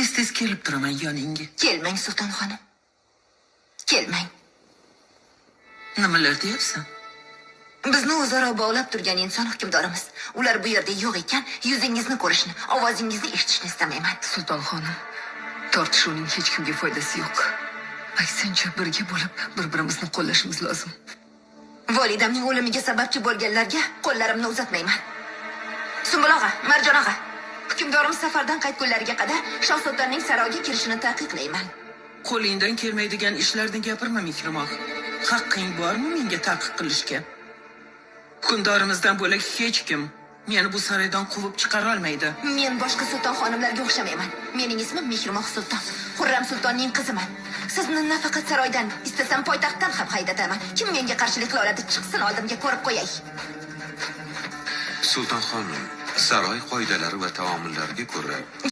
Tez-tez kelib turaman yoningga. Kelmang Sulton xonim. Kelmang. Nimalar deyapsan? Bizni o'zaro bog'lab turgan inson hukmdorimiz. Ular bu yerda yo'q ekan, yuzingizni ko'rishni, ovozingizni eshitishni istamayman. Sulton xonim, tortishuvning hech kimga foydasi yo'q. Aksincha birga bo'lib bir-birimizni qo'llashimiz lozim. Volidamning o'limiga sababchi bo'lganlarga qo'llarimni uzatmayman. Sumbul og'a, Marjon og'a, hukmdorimiz safardan qaytgunlariga qadar Shohsultonning saroyiga kirishini taqiqlayman. Qo'lingdan kelmaydigan ishlarni gapirma, Mehrimon. Haqqing bormi menga taqiq qilishga? Hukmdorimizdan bo'lak hech kim meni bu saroydan quvib chiqara olmaydi. Men boshqa sulton xonimlarga o'xshamayman. Mening ismim Mehrimon Sulton. Xurram sultonning qiziman. Sizni nafaqat saroydan, istasam poytaxtdan ham haydataman. Kim menga qarshilik qila oladi, chiqsin oldimga, ko'rib qo'yay. Sulton xonim, saroy qoidalari va taomillariga ko'ra